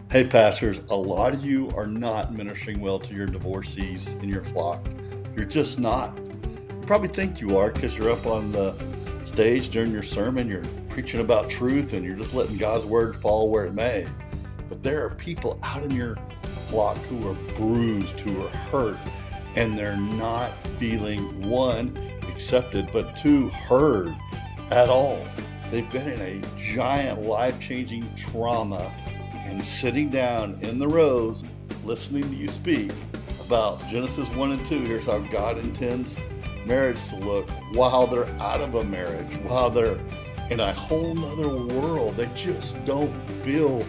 Hey, pastors, a lot of you are not ministering well to your divorcees in your flock. You're just not. You probably think you are because you're up on the stage during your sermon, you're preaching about truth, and you're just letting God's word fall where it may. But there are people out in your flock who are bruised, who are hurt, and they're not feeling, one, accepted, but two, heard at all. They've been in a giant life-changing trauma, and sitting down in the rows, listening to you speak about Genesis 1 and 2, here's how God intends marriage to look while they're out of a marriage, while they're in a whole nother world. They just don't feel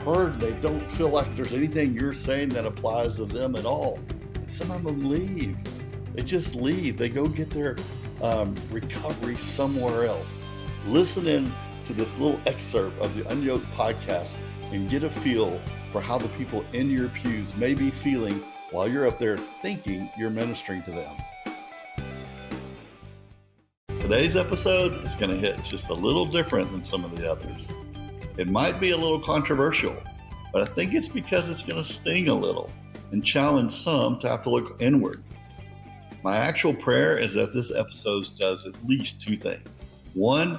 heard. They don't feel like there's anything you're saying that applies to them at all. And some of them leave. They just leave. They go get their recovery somewhere else. Listen in to this little excerpt of the UnYoked podcast and get a feel for how the people in your pews may be feeling while you're up there thinking you're ministering to them. Today's episode is going to hit just a little different than some of the others. It might be a little controversial, but I think it's because it's going to sting a little and challenge some to have to look inward. My actual prayer is that this episode does at least two things. One,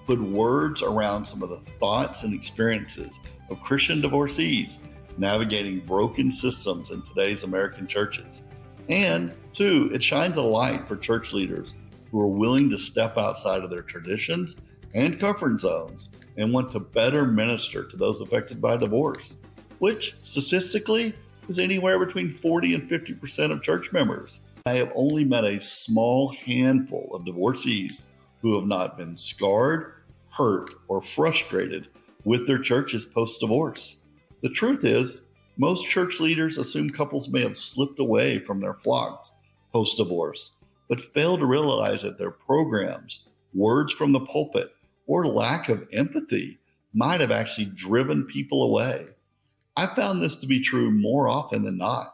put words around some of the thoughts and experiences of Christian divorcees navigating broken systems in today's American churches. And two, it shines a light for church leaders who are willing to step outside of their traditions and comfort zones and want to better minister to those affected by divorce, which statistically is anywhere between 40 and 50% of church members. I have only met a small handful of divorcees who have not been scarred, hurt, or frustrated with their churches post-divorce. The truth is, most church leaders assume couples may have slipped away from their flocks post-divorce, but fail to realize that their programs, words from the pulpit, or lack of empathy might have actually driven people away. I found this to be true more often than not.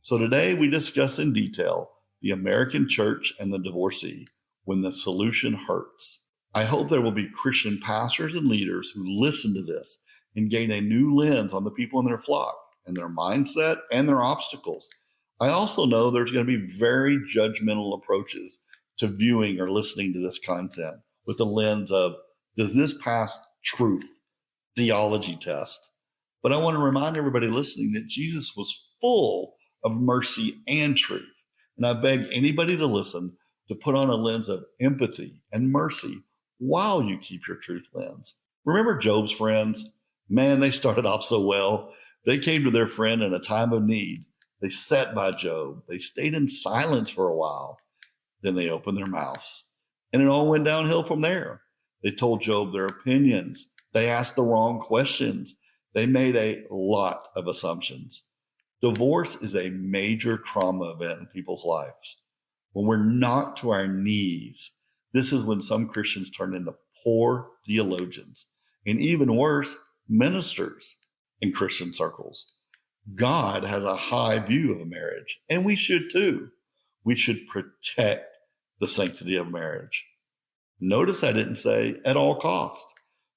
So today we discuss in detail the American church and the divorcee when the solution hurts. I hope there will be Christian pastors and leaders who listen to this and gain a new lens on the people in their flock and their mindset and their obstacles. I also know there's going to be very judgmental approaches to viewing or listening to this content with the lens of, does this pass truth theology test? But I want to remind everybody listening that Jesus was full of mercy and truth. And I beg anybody to listen to put on a lens of empathy and mercy while you keep your truth lens. Remember Job's friends? Man, they started off so well. They came to their friend in a time of need. They sat by Job. They stayed in silence for a while. Then they opened their mouths. And it all went downhill from there. They told Job their opinions. They asked the wrong questions. They made a lot of assumptions. Divorce is a major trauma event in people's lives. When we're knocked to our knees, this is when some Christians turn into poor theologians, and even worse, ministers in Christian circles. God has a high view of a marriage, and we should too. We should protect the sanctity of marriage. Notice I didn't say at all cost,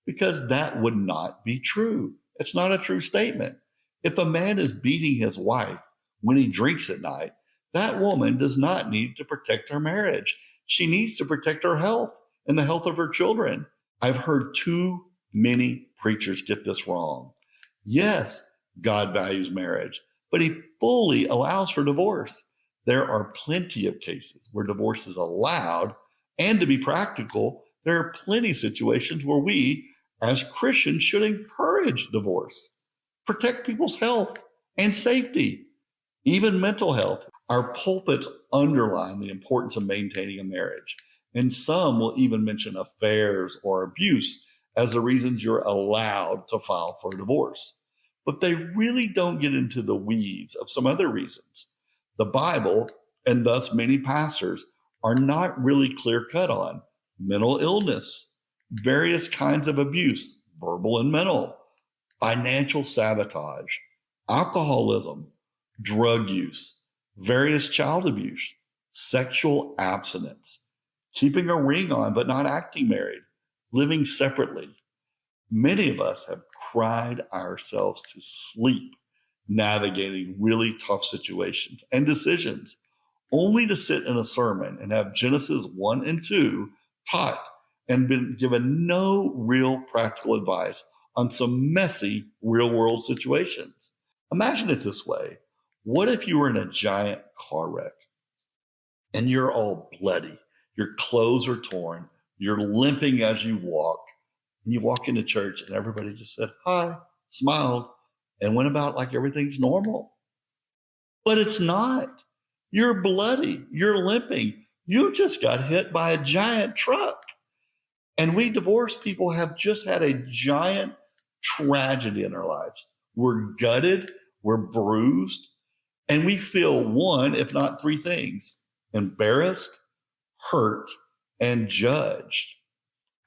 because that would not be true. It's not a true statement. If a man is beating his wife when he drinks at night, that woman does not need to protect her marriage. She needs to protect her health and the health of her children. I've heard too many preachers get this wrong. Yes, God values marriage, but he fully allows for divorce. There are plenty of cases where divorce is allowed, and to be practical, there are plenty of situations where we, as Christians, should encourage divorce. Protect people's health and safety, even mental health. Our pulpits underline the importance of maintaining a marriage, and some will even mention affairs or abuse as the reasons you're allowed to file for a divorce. But they really don't get into the weeds of some other reasons. The Bible, and thus many pastors, are not really clear-cut on mental illness, various kinds of abuse, verbal and mental, financial sabotage, alcoholism, drug use, various child abuse, sexual abstinence, keeping a ring on but not acting married, living separately. Many of us have cried ourselves to sleep navigating really tough situations and decisions, only to sit in a sermon and have Genesis 1 and 2 taught and been given no real practical advice on some messy real-world situations. Imagine it this way. What if you were in a giant car wreck and you're all bloody, your clothes are torn, you're limping as you walk, and you walk into church and everybody just said, hi, smiled, and went about like everything's normal? But it's not. You're bloody, you're limping, you just got hit by a giant truck. And we divorced people have just had a giant tragedy in our lives. We're gutted, we're bruised, and we feel one, if not three things: embarrassed, hurt, and judged.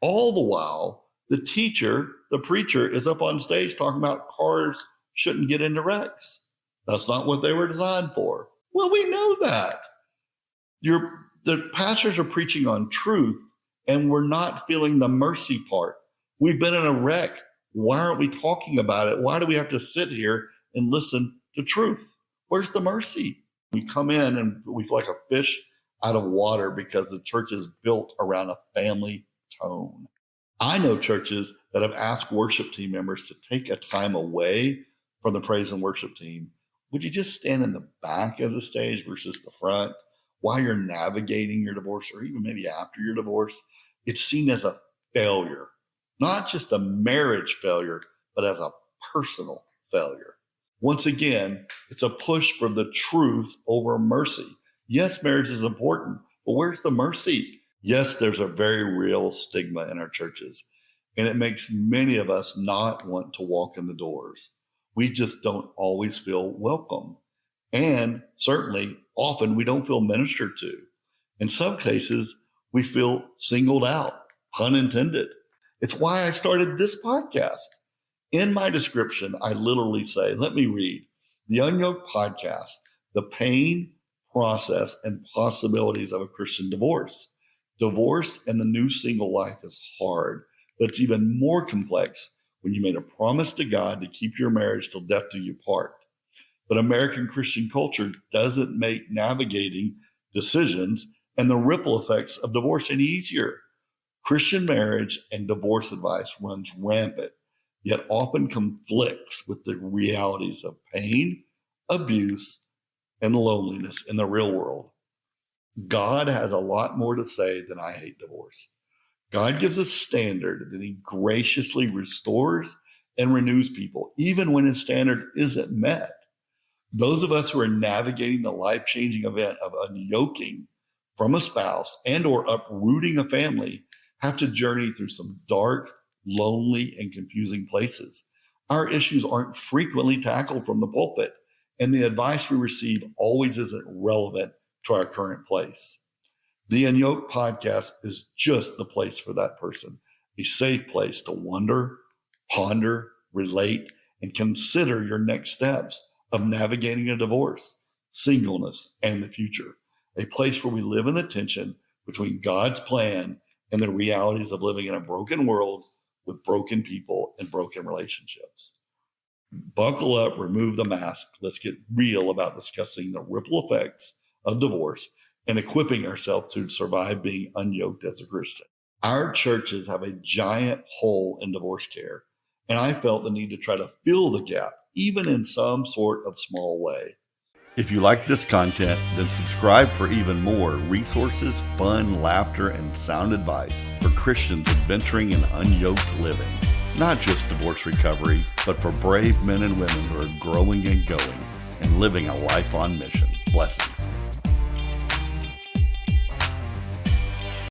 All the while, the preacher is up on stage talking about cars shouldn't get into wrecks. That's not what they were designed for. Well, we know that. The pastors are preaching on truth, and we're not feeling the mercy part. We've been in a wreck. Why aren't we talking about it? Why do we have to sit here and listen to truth? Where's the mercy? We come in and we feel like a fish out of water because the church is built around a family tone. I know churches that have asked worship team members to take a time away from the praise and worship team. Would you just stand in the back of the stage versus the front while you're navigating your divorce, or even maybe after your divorce? It's seen as a failure, not just a marriage failure, but as a personal failure. Once again, it's a push for the truth over mercy. Yes, marriage is important, but where's the mercy? Yes, there's a very real stigma in our churches, and it makes many of us not want to walk in the doors. We just don't always feel welcome. And certainly, often we don't feel ministered to. In some cases, we feel singled out, pun intended. It's why I started this podcast. In my description, I literally say, let me read, the UnYoked Podcast, the pain, process, and possibilities of a Christian divorce. Divorce and the new single life is hard, but it's even more complex when you made a promise to God to keep your marriage till death do you part. But American Christian culture doesn't make navigating decisions and the ripple effects of divorce any easier. Christian marriage and divorce advice runs rampant, yet often conflicts with the realities of pain, abuse, and loneliness in the real world. God has a lot more to say than I hate divorce. God gives a standard that he graciously restores and renews people, even when his standard isn't met. Those of us who are navigating the life-changing event of unyoking from a spouse and or uprooting a family have to journey through some dark, lonely, and confusing places. Our issues aren't frequently tackled from the pulpit, and the advice we receive always isn't relevant to our current place. The UnYoked Podcast is just the place for that person, a safe place to wonder, ponder, relate, and consider your next steps of navigating a divorce, singleness, and the future. A place where we live in the tension between God's plan and the realities of living in a broken world with broken people and broken relationships. Buckle up, remove the mask. Let's get real about discussing the ripple effects of divorce and equipping ourselves to survive being unyoked as a Christian. Our churches have a giant hole in divorce care, and I felt the need to try to fill the gap, even in some sort of small way. If you like this content, then subscribe for even more resources, fun, laughter, and sound advice for Christians adventuring in unyoked living. Not just divorce recovery, but for brave men and women who are growing and going and living a life on mission. Blessings.